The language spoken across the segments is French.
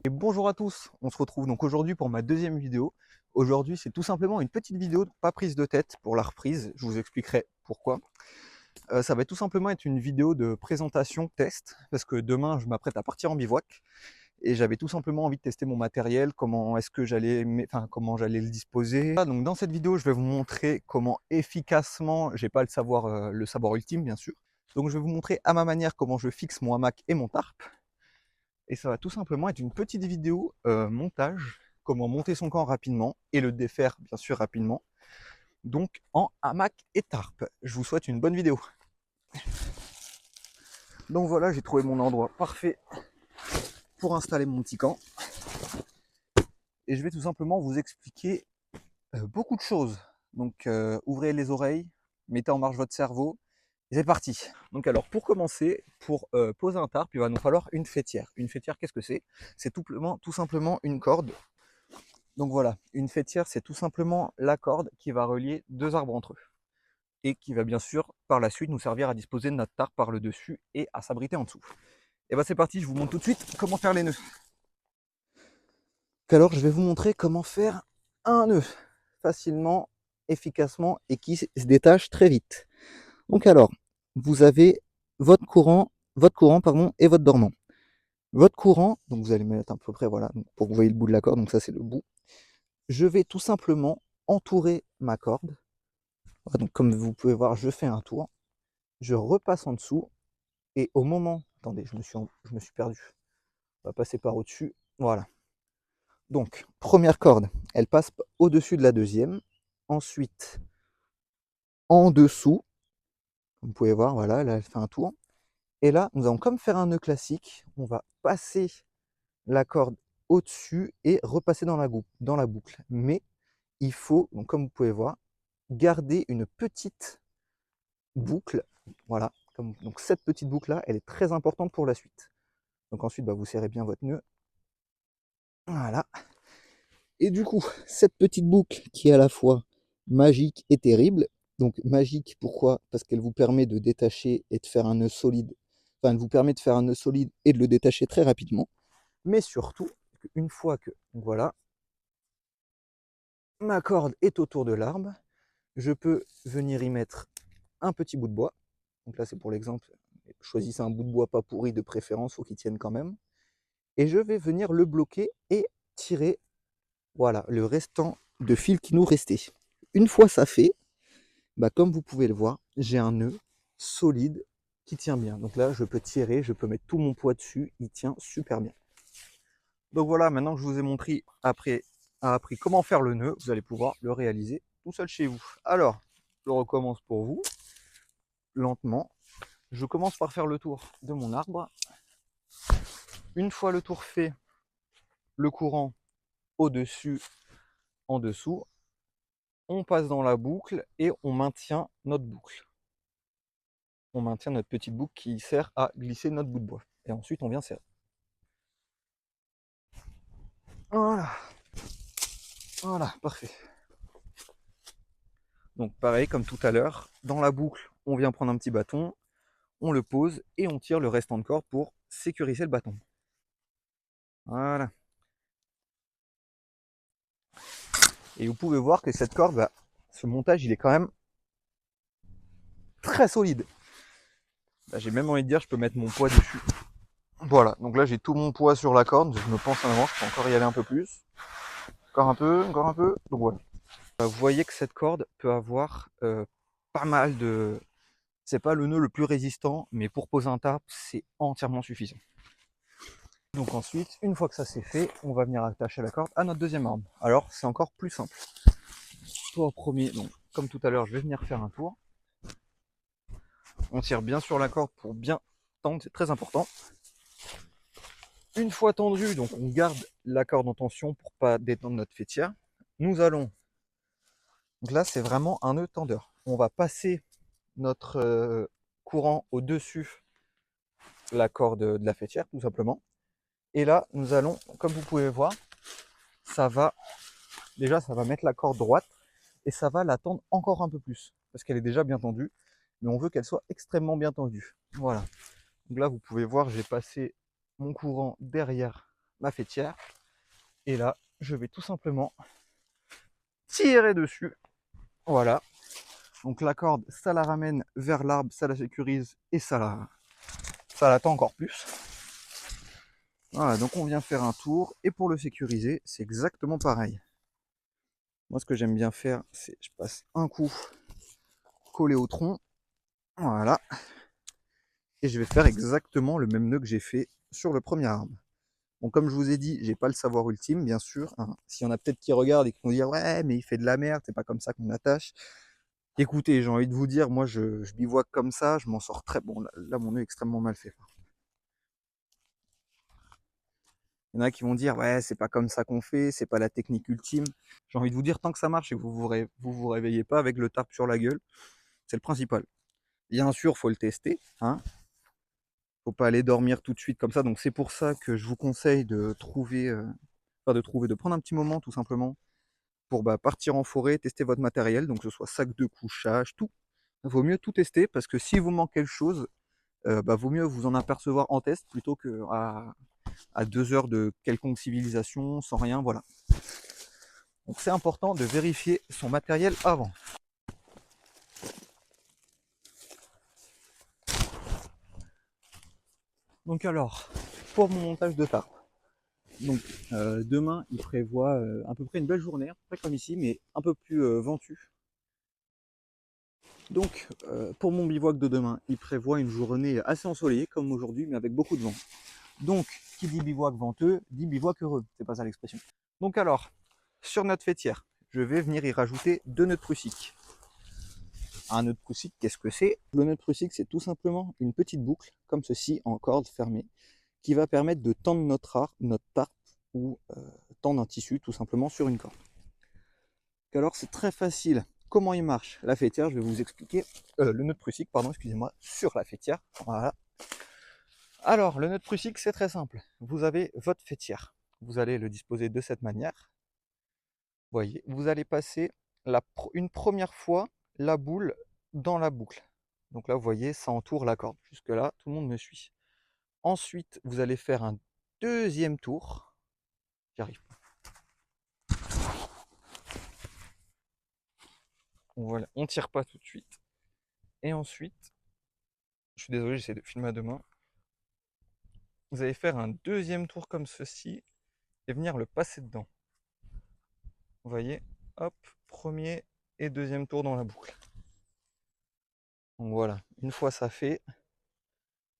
Et bonjour à tous, on se retrouve donc aujourd'hui pour ma deuxième vidéo. Aujourd'hui c'est tout simplement une petite vidéo, pas prise de tête pour la reprise, je vous expliquerai pourquoi. Ça va tout simplement être une vidéo de présentation test, parce que demain je m'apprête à partir en bivouac, et j'avais tout simplement envie de tester mon matériel, comment est-ce que j'allais, comment j'allais le disposer. Donc dans cette vidéo je vais vous montrer comment efficacement, j'ai pas le savoir ultime bien sûr, donc je vais vous montrer à ma manière comment je fixe mon hamac et mon tarp. Et ça va tout simplement être une petite vidéo montage, comment monter son camp rapidement et le défaire bien sûr rapidement, donc en hamac et tarp. Je vous souhaite une bonne vidéo. Donc voilà, j'ai trouvé mon endroit parfait pour installer mon petit camp. Et je vais tout simplement vous expliquer beaucoup de choses. Donc ouvrez les oreilles, mettez en marche votre cerveau, et c'est parti. Donc alors pour commencer, pour poser un tarp, il va nous falloir une faîtière. Une faîtière, qu'est-ce que c'est? C'est tout simplement une corde. Donc voilà, une faîtière, c'est tout simplement la corde qui va relier deux arbres entre eux et qui va bien sûr par la suite nous servir à disposer de notre tarp par le dessus et à s'abriter en dessous. Et bien c'est parti, je vous montre tout de suite comment faire les nœuds. Alors je vais vous montrer comment faire un nœud facilement, efficacement et qui se détache très vite. Donc alors, vous avez votre courant pardon, et votre dormant. Votre courant, donc vous allez mettre à peu près voilà, pour que vous voyez le bout de la corde, donc ça c'est le bout. Je vais tout simplement entourer ma corde. Voilà, donc comme vous pouvez voir, je fais un tour, je repasse en dessous, et au moment... Attendez, je me suis perdu. On va passer par au-dessus. Voilà. Donc, première corde, elle passe au-dessus de la deuxième. Ensuite, en dessous, vous pouvez voir, voilà, là, elle fait un tour. Et là, nous allons comme faire un nœud classique. On va passer la corde au-dessus et repasser dans la boucle. Mais il faut, donc comme vous pouvez voir, garder une petite boucle. Voilà. Donc cette petite boucle-là, elle est très importante pour la suite. Donc ensuite, vous serrez bien votre nœud. Voilà. Et du coup, cette petite boucle qui est à la fois magique et terrible. Donc magique, pourquoi? Parce qu'elle vous permet de détacher et de faire un nœud solide. Enfin, elle vous permet de faire un nœud solide et de le détacher très rapidement. Mais surtout, une fois que, donc voilà, ma corde est autour de l'arbre, je peux venir y mettre un petit bout de bois. Donc là, c'est pour l'exemple. Choisissez un bout de bois pas pourri de préférence, il faut qu'il tienne quand même. Et je vais venir le bloquer et tirer, voilà, le restant de fil qui nous restait. Une fois ça fait, comme vous pouvez le voir, j'ai un nœud solide qui tient bien. Donc là, je peux tirer, je peux mettre tout mon poids dessus, il tient super bien. Donc voilà, maintenant que je vous ai appris comment faire le nœud, vous allez pouvoir le réaliser tout seul chez vous. Alors, je recommence pour vous, lentement. Je commence par faire le tour de mon arbre. Une fois le tour fait, le courant au-dessus, en dessous, on passe dans la boucle et on maintient notre boucle. On maintient notre petite boucle qui sert à glisser notre bout de bois. Et ensuite, on vient serrer. Voilà. Voilà, parfait. Donc pareil, comme tout à l'heure, dans la boucle, on vient prendre un petit bâton, on le pose et on tire le restant de corde pour sécuriser le bâton. Voilà. Et vous pouvez voir que cette corde, ce montage, il est quand même très solide. Là, j'ai même envie de dire, je peux mettre mon poids dessus. Voilà, donc là j'ai tout mon poids sur la corde, je me pense en avant, je peux encore y aller un peu plus. Encore un peu, encore un peu, donc voilà. Vous voyez que cette corde peut avoir pas mal de... C'est pas le nœud le plus résistant, mais pour poser un tarp, c'est entièrement suffisant. Donc ensuite, une fois que ça c'est fait, on va venir attacher la corde à notre deuxième arbre. Alors c'est encore plus simple. Pour le premier, donc comme tout à l'heure, je vais venir faire un tour. On tire bien sur la corde pour bien tendre, c'est très important. Une fois tendu, donc on garde la corde en tension pour pas détendre notre faîtière. Nous allons, donc là c'est vraiment un nœud tendeur. On va passer notre courant au-dessus de la corde de la faîtière, tout simplement. Et là, nous allons, comme vous pouvez voir, ça va mettre la corde droite et ça va la tendre encore un peu plus parce qu'elle est déjà bien tendue, mais on veut qu'elle soit extrêmement bien tendue. Voilà. Donc là, vous pouvez voir, j'ai passé mon courant derrière ma faîtière. Et là, je vais tout simplement tirer dessus. Voilà. Donc la corde, ça la ramène vers l'arbre, ça la sécurise et ça la tend encore plus. Voilà, donc on vient faire un tour. Et pour le sécuriser, c'est exactement pareil. Moi, ce que j'aime bien faire, c'est je passe un coup collé au tronc. Voilà. Et je vais faire exactement le même nœud que j'ai fait sur le premier arbre. Bon, comme je vous ai dit, j'ai pas le savoir ultime, bien sûr, hein. S'il y en a peut-être qui regardent et qui vont dire ouais, mais il fait de la merde, c'est pas comme ça qu'on attache. Écoutez, j'ai envie de vous dire, moi je bivouac comme ça, je m'en sors très bon. Là, mon nœud est extrêmement mal fait. Il y en a qui vont dire ouais, c'est pas comme ça qu'on fait, c'est pas la technique ultime. J'ai envie de vous dire, tant que ça marche et que vous réveillez pas avec le tarp sur la gueule, c'est le principal. Bien sûr, faut le tester, hein. Faut pas aller dormir tout de suite comme ça. Donc c'est pour ça que je vous conseille de trouver, de prendre un petit moment tout simplement pour partir en forêt, tester votre matériel, donc que ce soit sac de couchage, tout. Il vaut mieux tout tester parce que si vous manque quelque chose, vaut mieux vous en apercevoir en test plutôt qu'à 2 heures de quelconque civilisation sans rien, voilà. Donc c'est important de vérifier son matériel avant. Donc alors, pour mon montage de tarp, donc demain il prévoit à peu près une belle journée, à peu près comme ici, mais un peu plus ventu. Donc pour mon bivouac de demain, il prévoit une journée assez ensoleillée comme aujourd'hui, mais avec beaucoup de vent. Donc qui dit bivouac venteux, dit bivouac heureux, c'est pas ça l'expression. Donc alors, sur notre faîtière, je vais venir y rajouter 2 nœuds prussiques. Un nœud prussique, qu'est-ce que c'est? Le nœud prussique, c'est tout simplement une petite boucle, comme ceci, en corde fermée, qui va permettre de tendre notre tarp, ou tendre un tissu tout simplement sur une corde. Alors c'est très facile. Comment il marche la faîtière? Je vais vous expliquer. Le nœud prussique, pardon, excusez-moi, sur la faîtière. Voilà. Alors, le nœud prussique, c'est très simple. Vous avez votre faîtière. Vous allez le disposer de cette manière. Voyez, vous allez passer une première fois la boule dans la boucle. Donc là, vous voyez, ça entoure la corde. Jusque-là, tout le monde me suit. Ensuite, vous allez faire un deuxième tour. J'y arrive pas. Voilà, on tire pas tout de suite. Et ensuite, je suis désolé, j'essaie de filmer à deux mains. Vous allez faire un deuxième tour comme ceci et venir le passer dedans. Vous voyez, hop, premier et deuxième tour dans la boucle. Donc voilà, une fois ça fait,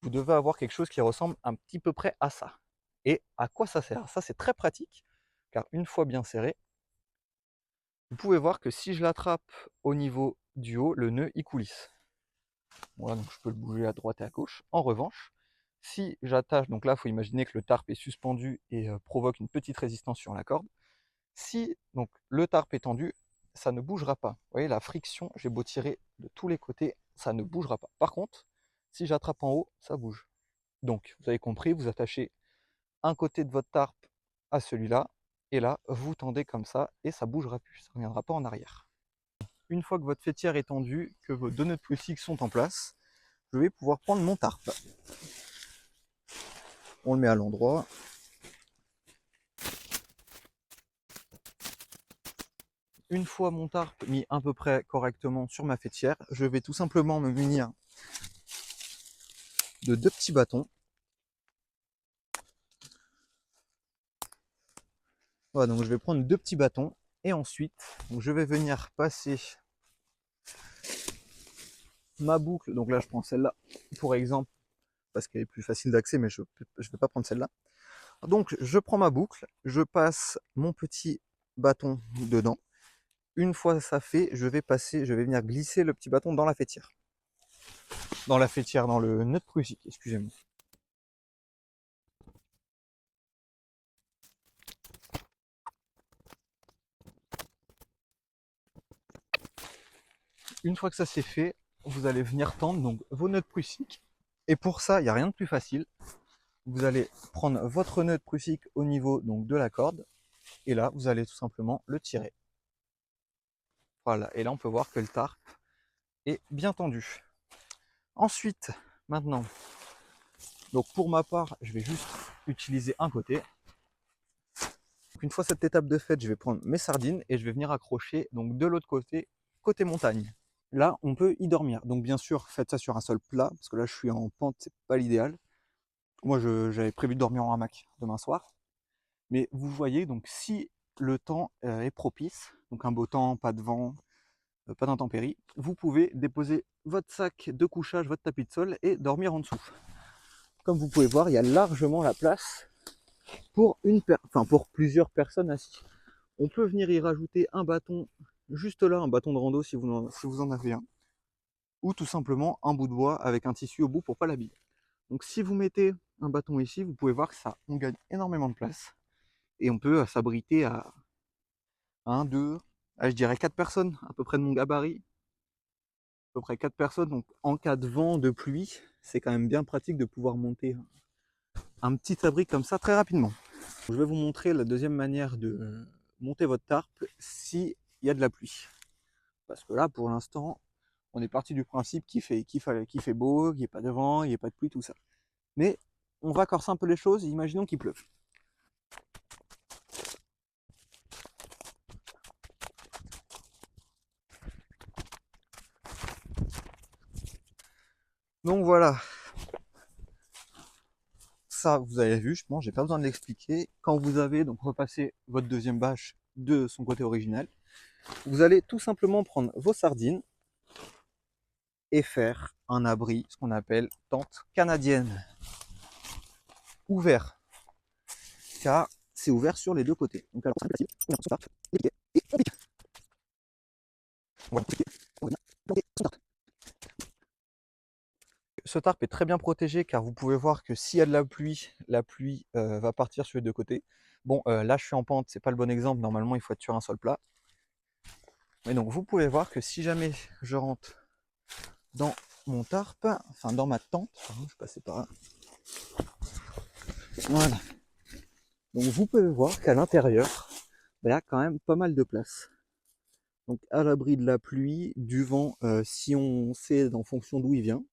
vous devez avoir quelque chose qui ressemble un petit peu près à ça. Et à quoi ça sert? Ça, c'est très pratique, car une fois bien serré, vous pouvez voir que si je l'attrape au niveau du haut, le nœud il coulisse. Voilà, donc je peux le bouger à droite et à gauche. En revanche, si j'attache, donc là, il faut imaginer que le tarp est suspendu et provoque une petite résistance sur la corde. Si donc le tarp est tendu, ça ne bougera pas. Vous voyez, la friction, j'ai beau tirer de tous les côtés, ça ne bougera pas. Par contre, si j'attrape en haut, ça bouge. Donc, vous avez compris, vous attachez un côté de votre tarp à celui-là, et là, vous tendez comme ça, et ça ne bougera plus, ça ne reviendra pas en arrière. Une fois que votre faîtière est tendue, que vos 2 nœuds de prussique sont en place, je vais pouvoir prendre mon tarp. On le met à l'endroit. Une fois mon tarp mis à peu près correctement sur ma faîtière, je vais tout simplement me munir de 2 petits bâtons. Voilà, donc je vais prendre 2 petits bâtons et ensuite donc je vais venir passer ma boucle. Donc là je prends celle-là pour exemple parce qu'elle est plus facile d'accès, mais je ne vais pas prendre celle-là. Donc je prends ma boucle, je passe mon petit bâton dedans. Une fois ça fait, je vais venir glisser le petit bâton dans la faîtière. Dans le nœud prussique, excusez-moi. Une fois que ça c'est fait, vous allez venir tendre donc vos nœuds prussiques. Et pour ça, il n'y a rien de plus facile. Vous allez prendre votre nœud prussique au niveau donc de la corde. Et là, vous allez tout simplement le tirer. Voilà, et là on peut voir que le tarp est bien tendu. Ensuite, maintenant, donc pour ma part, je vais juste utiliser un côté. Donc une fois cette étape de faite, je vais prendre mes sardines et je vais venir accrocher donc de l'autre côté, côté montagne. Là, on peut y dormir. Donc bien sûr, faites ça sur un sol plat, parce que là je suis en pente, c'est pas l'idéal. Moi j'avais prévu de dormir en hamac demain soir. Mais vous voyez, donc si le temps est propice, donc un beau temps, pas de vent, pas d'intempéries, vous pouvez déposer votre sac de couchage, votre tapis de sol et dormir en dessous. Comme vous pouvez voir, il y a largement la place pour pour plusieurs personnes assises. On peut venir y rajouter un bâton juste là, un bâton de rando si vous en avez un, ou tout simplement un bout de bois avec un tissu au bout pour pas l'habiller. Donc si vous mettez un bâton ici, vous pouvez voir que ça, on gagne énormément de place et on peut s'abriter à 1, 2, je dirais 4 personnes, à peu près de mon gabarit. À peu près 4 personnes, donc en cas de vent, de pluie, c'est quand même bien pratique de pouvoir monter un petit abri comme ça très rapidement. Je vais vous montrer la deuxième manière de monter votre tarp s'il y a de la pluie. Parce que là, pour l'instant, on est parti du principe qu'il fait beau, qu'il n'y ait pas de vent, il n'y ait pas de pluie, tout ça. Mais on va corser un peu les choses, imaginons qu'il pleuve. Donc voilà, ça vous avez vu, je pense, j'ai pas besoin de l'expliquer. Quand vous avez donc repassé votre deuxième bâche de son côté original, vous allez tout simplement prendre vos sardines et faire un abri, ce qu'on appelle tente canadienne. Ouvert, car c'est ouvert sur les deux côtés. Donc alors, ce tarp est très bien protégé car vous pouvez voir que s'il y a de la pluie va partir sur les deux côtés. Bon, là je suis en pente, c'est pas le bon exemple, normalement il faut être sur un sol plat. Mais donc vous pouvez voir que si jamais je rentre dans mon tarp, enfin dans ma tente, pardon, je passais par là. Voilà. Donc vous pouvez voir qu'à l'intérieur, il y a quand même pas mal de place. Donc à l'abri de la pluie, du vent, si on sait en fonction d'où il vient.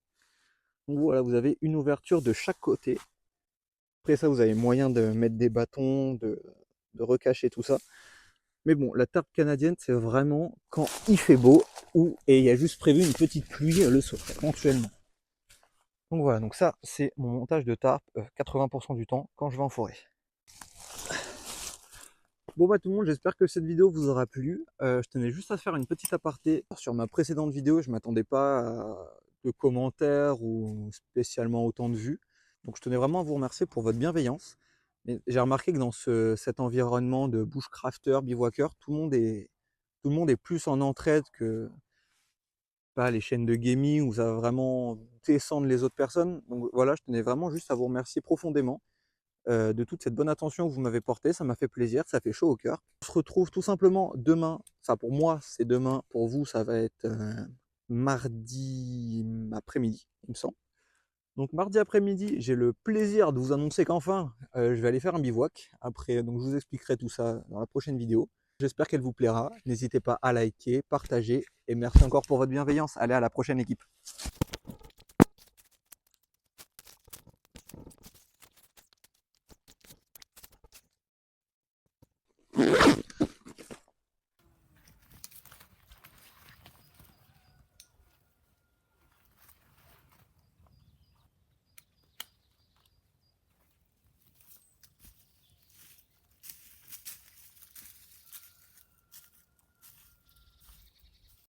Donc voilà, vous avez une ouverture de chaque côté. Après ça, vous avez moyen de mettre des bâtons, de recacher tout ça. Mais bon, la tarp canadienne, c'est vraiment quand il fait beau et il y a juste prévu une petite pluie le soir, ponctuellement. Donc voilà, donc ça, c'est mon montage de tarp 80% du temps quand je vais en forêt. Bon bah tout le monde, j'espère que cette vidéo vous aura plu. Je tenais juste à faire une petite aparté. Sur ma précédente vidéo, je m'attendais pas à de commentaires ou spécialement autant de vues. Donc je tenais vraiment à vous remercier pour votre bienveillance. J'ai remarqué que dans cet environnement de bushcrafter, bivouaqueur, tout le monde est plus en entraide que pas les chaînes de gaming où ça va vraiment descendre les autres personnes. Donc voilà, je tenais vraiment juste à vous remercier profondément de toute cette bonne attention que vous m'avez portée. Ça m'a fait plaisir, ça fait chaud au cœur. On se retrouve tout simplement demain. Ça pour moi, c'est demain. Pour vous, ça va être mardi après-midi, il me semble. Donc mardi après-midi, j'ai le plaisir de vous annoncer qu'enfin, je vais aller faire un bivouac. Après, donc je vous expliquerai tout ça dans la prochaine vidéo. J'espère qu'elle vous plaira. N'hésitez pas à liker, partager et merci encore pour votre bienveillance. Allez, à la prochaine équipe.